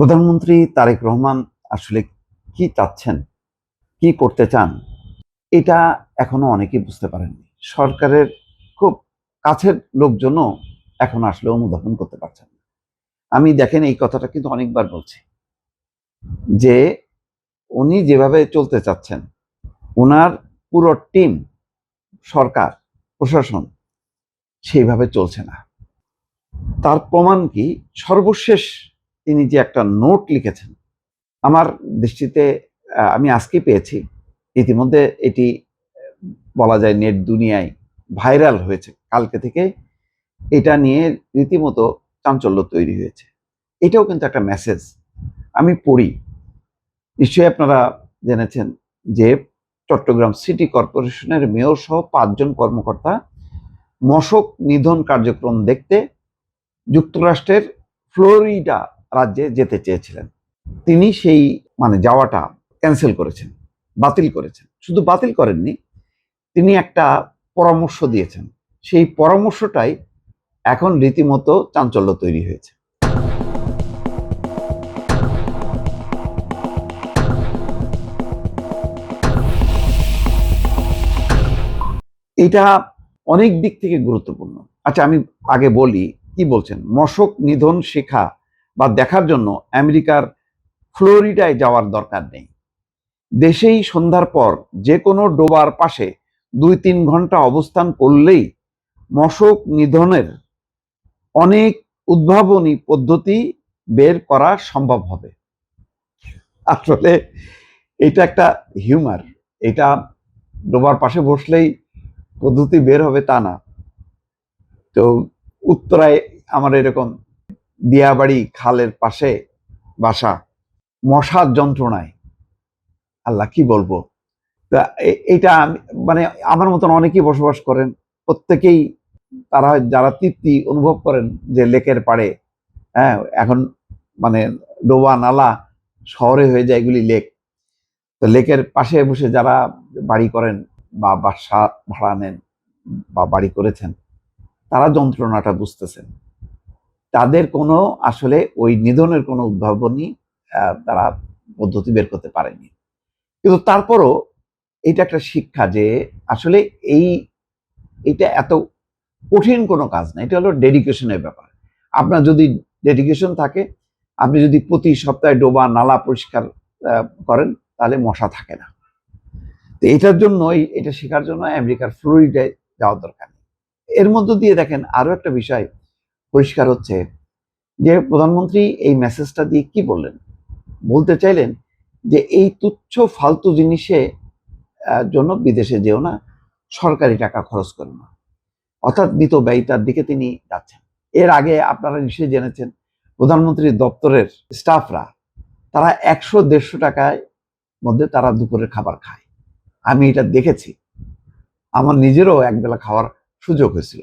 প্রধানমন্ত্রী তারেক রহমান আসলে কি চাচ্ছেন, কি করতে চান, এটা এখনো অনেকেই বুঝতে পারেননি। সরকারের খুব কাছের লোকজনও এখন আসলে অনুধাবন করতে পারছেন না। আমি দেখেন এই কথাটা কিন্তু অনেকবার বলছি যে উনি যেভাবে চলতে চাচ্ছেন, ওনার পুরো টিম, সরকার, প্রশাসন সেইভাবে চলছে না। তার প্রমাণ কি? সর্বশেষ তিনি যে একটা নোট লিখেছেন, আমার দৃষ্টিতে আমি আজকেই পেয়েছি। ইতিমধ্যে এটি বলা যায় নেট দুনিয়ায় ভাইরাল হয়েছে। কালকে থেকে এটা নিয়ে রীতিমতো চাঞ্চল্য তৈরি হয়েছে। এটাও কিন্তু একটা মেসেজ। আমি পড়ি, নিশ্চয়ই আপনারা জেনেছেন যে চট্টগ্রাম সিটি কর্পোরেশনের মেয়র সহ 5 জন কর্মকর্তা মশক নিধন কার্যক্রম দেখতে যুক্তরাষ্ট্রের ফ্লোরিডা রাজ্যে যেতে চেয়েছিলেন। তিনি সেই যাওয়াটা ক্যান্সেল করেছেন, বাতিল করেছেন। শুধু বাতিল করেননি, তিনি একটা পরামর্শ দিয়েছেন। সেই পরামর্শটাই এখন রীতিমতো চাঞ্চল্য তৈরি হয়েছে। এটা অনেক দিক থেকে গুরুত্বপূর্ণ। আচ্ছা, আমি আগে বলি কি বলছেন। মশক নিধন শেখা বা দেখার জন্য আমেরিকার ফ্লোরিডায় যাওয়ার দরকার নেই। দেশেই সন্ধ্যার পর যে কোনো ডোবার পাশে 2-3 ঘন্টা অবস্থান করলেই মশক নিধনের অনেক উদ্ভাবনী পদ্ধতি বের করা সম্ভব হবে। আসলে এটা একটা হিউমার। এটা ডোবার পাশে বসলেই পদ্ধতি বের হবে তা না। তো উত্তরায় আমার এরকম দিয়াবাড়ি খালের পাশে বাসা, মশার যন্ত্রণায় আল্লাহ কি বলবো। তা এটা আমার মতন অনেকেই বসবাস করেন। প্রত্যেকেই তারা যারা তৃপ্তি অনুভব করেন যে লেকের পাড়ে, হ্যাঁ, এখন ডোবা নালা শহরে হয়ে যায় এগুলি লেক। তো লেকের পাশে বসে যারা বাড়ি করেন বা বাসা ভাড়া নেন বা বাড়ি করেছেন, তারা যন্ত্রণাটা বুঝতেছেন। তাদের কোনো আসলে ওই নিধনের কোনো উদ্ভাবনী তারা পদ্ধতি বের করতে পারেনি। কিন্তু তারপরও এটা একটা শিক্ষা যে আসলে এটা এত কঠিন কোনো কাজ না। এটা হলো ডেডিকেশনের ব্যাপার। আপনার যদি ডেডিকেশন থাকে, আপনি যদি প্রতি সপ্তাহে ডোবা নালা পরিষ্কার করেন, তাহলে মশা থাকে না। তো এটার জন্য, এটা শেখার জন্য আমেরিকার ফ্লোরিডায় যাওয়ার দরকার নেই। এর মধ্য দিয়ে দেখেন আরো একটা বিষয় পরিষ্কার হচ্ছে যে প্রধানমন্ত্রী এই মেসেজটা দিয়ে কি বললেন? বলতে চাইলেন যে এই তুচ্ছ ফালতু জিনিসে জন্য বিদেশে যেও না, সরকারি টাকা খরচ করো না। অর্থাৎ মিতব্যয়িতার দিকে তিনি যাচ্ছেন। এর আগে আপনারা নিশ্চয়ই জেনেছেন প্রধানমন্ত্রীর দপ্তরের স্টাফরা তারা 100-150 টাকায় মধ্যে তারা দুপুরের খাবার খায়। আমি এটা দেখেছি, আমার নিজেরও একবেলা খাওয়ার সুযোগ হয়েছিল।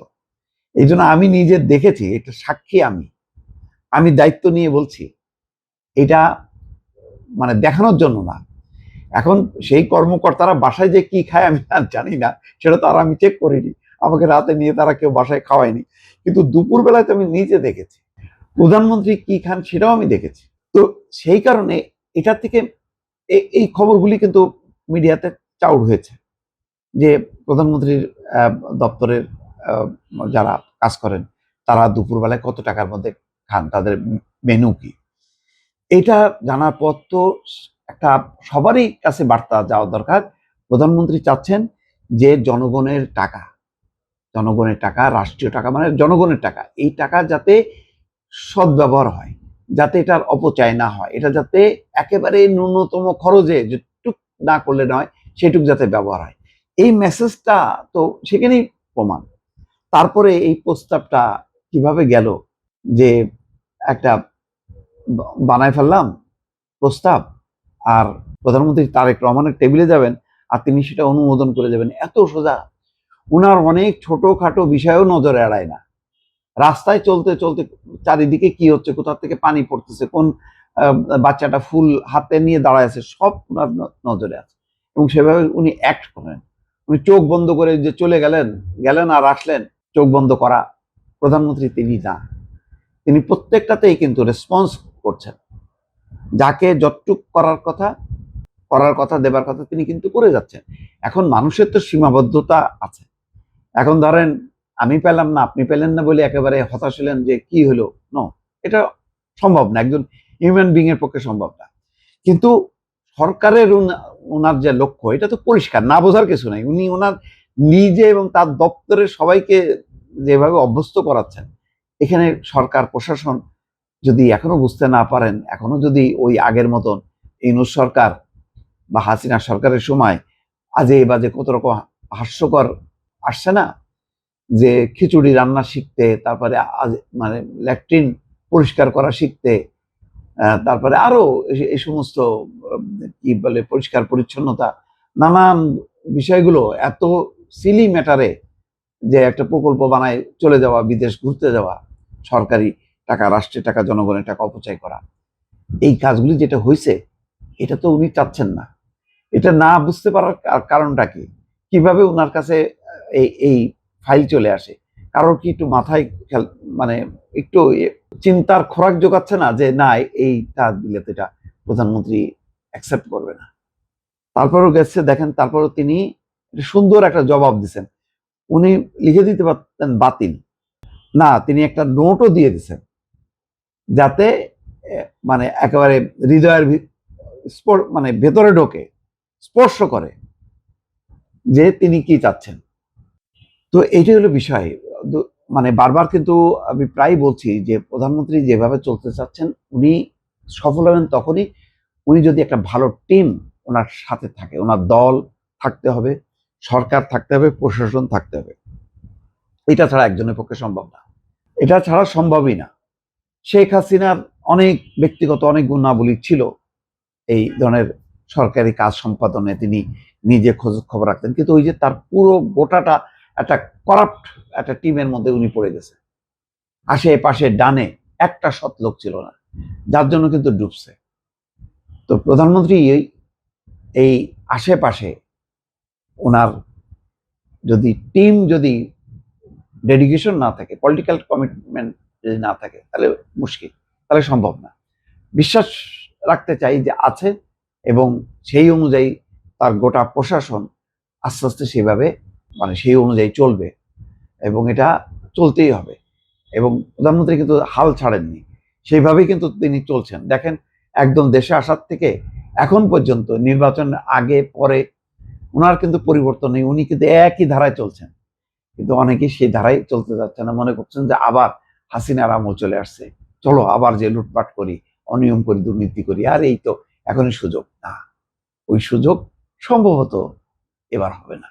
এই জন্য আমি নিজে দেখেছি, এটা সাক্ষী আমি দায়িত্ব নিয়ে বলছি। এটা দেখানোর জন্য না। এখন সেই কর্মকর্তারা বাসায় যে কি খায় আমি জানি না, সেটা তো আর আমি চেক করিনি। আমাকে রাতে নিয়ে তারা কেউ বাসায় খাওয়ায়নি, কিন্তু দুপুর বেলায় তো আমি নিজে দেখেছি। প্রধানমন্ত্রী কি খান সেটাও আমি দেখেছি। তো সেই কারণে এটা থেকে এই খবরগুলি কিন্তু মিডিয়াতে চাউর হয়েছে যে প্রধানমন্ত্রীর দপ্তরের যারা কাজ করেন তারা দুপুরবেলায় কত টাকার মধ্যে খান, তাদের মেনু কি। এটা জানার পর তো একটা সবারই কাছে বার্তা যাওয়া দরকার। প্রধানমন্ত্রী চাচ্ছেন যে জনগণের টাকা, রাষ্ট্রীয় টাকা জনগণের টাকা, এই টাকা যাতে সদ্ব্যবহার হয়, যাতে এটার অপচয় না হয়, এটা যাতে একেবারে ন্যূনতম খরচে যেটুক না করলে নয় সেটুক যাতে ব্যবহার হয়। এই মেসেজটা তো সেখানেই প্রমাণ। তারপরে এই প্রস্তাবটা কিভাবে গেল যে একটা বানায় ফেললাম প্রস্তাব, আর প্রধানমন্ত্রী তারেক রহমানের টেবিলে যাবেন আর তিনি সেটা অনুমোদন করে দেবেন। এত সোজা। উনার অনেক ছোটখাটো বিষয়ও নজরে এড়ায় না। রাস্তায় চলতে চলতে চারিদিকে কি হচ্ছে, কোথা থেকে পানি পড়তেছে, কোন বাচ্চাটা ফুল হাতে নিয়ে দাঁড়ায় আছে, সব ওনার নজরে আছে এবং সেভাবে উনি অ্যাক্ট করেন। উনি চোখ বন্ধ করে যে চলে গেলেন আর আসলেন, চোখ বন্ধ করা প্রধানমন্ত্রী তিনি না। তিনি প্রত্যেকটাতেই কিন্তু রেসপন্স করছেন। যাকে যতটুক করার কথা দেবার কথা তিনি কিন্তু করে যাচ্ছেন। এখন মানুষের তো সীমাবদ্ধতা আছে। এখন ধরেন আমি পেলাম না, আপনি পেলেন না বলে একেবারে হতাশ হলেন যে কি হলো, নো, এটা সম্ভব না, একজন হিউম্যান বিং এর পক্ষে সম্ভব না। কিন্তু সরকারের ওনার যে লক্ষ্য এটা তো পরিষ্কার, না বোঝার কিছু নাই। উনি ওনার নিজে এবং তার দপ্তরের সবাইকে যেভাবে অভ্যস্ত করাচ্ছেন, এখানে সরকার প্রশাসন যদি এখনো বুঝতে না পারেন, এখনো যদি ওই আগের মতন ইউনূস সরকার বা হাসিনা সরকারের সময় আজে বাজে কত রকম হাস্যকর আসছে না, যে খিচুড়ি রান্না শিখতে, তারপরে মানে ল্যাট্রিন পরিষ্কার করা শিখতে, তারপরে আরো এই সমস্ত কি বলে পরিষ্কার পরিচ্ছন্নতা, নানান বিষয়গুলো এত সিলি ম্যাটারে, যে একটা প্রকল্প বানায় চলে যাওয়া, বিদেশ ঘুরতে যাওয়া, সরকারি টাকা, রাষ্ট্রের টাকা, জনগণের টাকা অপচয় করা, এই কাজগুলি যেটা হয়েছে, এটা তো উনি চাচ্ছেন না। এটা না বুঝতে পারার কারণটা কি? কিভাবে ওনার কাছে এই ফাইল চলে আসে? কারোর কি একটু মাথায় মানে একটু চিন্তার খোরাক জোগাচ্ছে না যে না, এইটা দিলে তো এটা প্রধানমন্ত্রী অ্যাকসেপ্ট করবে না। তারপরেও গেছে দেখেন, তারপরেও তিনি সুন্দর একটা জবাব দিচ্ছেন। উনি লিখে দিতে পারতেন বাতিল, না তিনি একটা নোটও দিয়ে দিচ্ছেন, যাতে মানে একেবারে হৃদয়ের মানে ভেতরে ঢোকে, স্পর্শ করে যে তিনি কি চাচ্ছেন। তো এইটাই হলো বিষয়। মানে বারবার কিন্তু আমি প্রায় বলছি যে প্রধানমন্ত্রী যেভাবে চলতে চাচ্ছেন, উনি সফল হবেন তখনই উনি যদি একটা ভালো টিম ওনার সাথে থাকে, ওনার দল থাকতে হবে, সরকার থাকতে হবে, প্রশাসন থাকতে হবে। এটা ছাড়া একজনের পক্ষে সম্ভব না, এটা ছাড়া সম্ভবই না। শেখ হাসিনার অনেক ব্যক্তিগত অনেক গুণাবলী ছিল এই ধরনের সরকারি কাজ সম্পাদনে, তিনি নিজে খোঁজ খবর রাখতেন, কিন্তু ওই যে তার পুরো গোটাটা একটা করাপ্ট একটা টিমের মধ্যে উনি পড়ে গেছে। আশেপাশে ডানে একটা সৎ লোক ছিল না, যার জন্য কিন্তু ডুবছে। তো প্রধানমন্ত্রী এই আশেপাশে ওনার যদি টিম, যদি ডেডিকেশন না থাকে, পলিটিক্যাল কমিটমেন্ট যদি না থাকে, তাহলে মুশকিল, তাহলে সম্ভব না। বিশ্বাস রাখতে চাই যে আছে, এবং সেই অনুযায়ী তার গোটা প্রশাসন আস্তে আস্তে সেভাবে মানে সেই অনুযায়ী চলবে, এবং এটা চলতেই হবে। এবং প্রধানমন্ত্রী কিন্তু হাল ছাড়েননি, সেইভাবেই কিন্তু তিনি চলছেন। দেখেন, একদম দেশে আসার থেকে এখন পর্যন্ত, নির্বাচন আগে পরে ওনার কিন্তু পরিবর্তন নেই, উনি কিন্তু একই ধারায় চলছেন। কিন্তু অনেকেই সেই ধারায় চলতে যাচ্ছে না, মনে করছেন যে আবার হাসিনার আমল চলে আসছে, চলো আবার যে লুটপাট করি, অনিয়ম করি, দুর্নীতি করি, আর এই তো এখনই সুযোগ। না, ওই সুযোগ সম্ভবত এবার হবে না।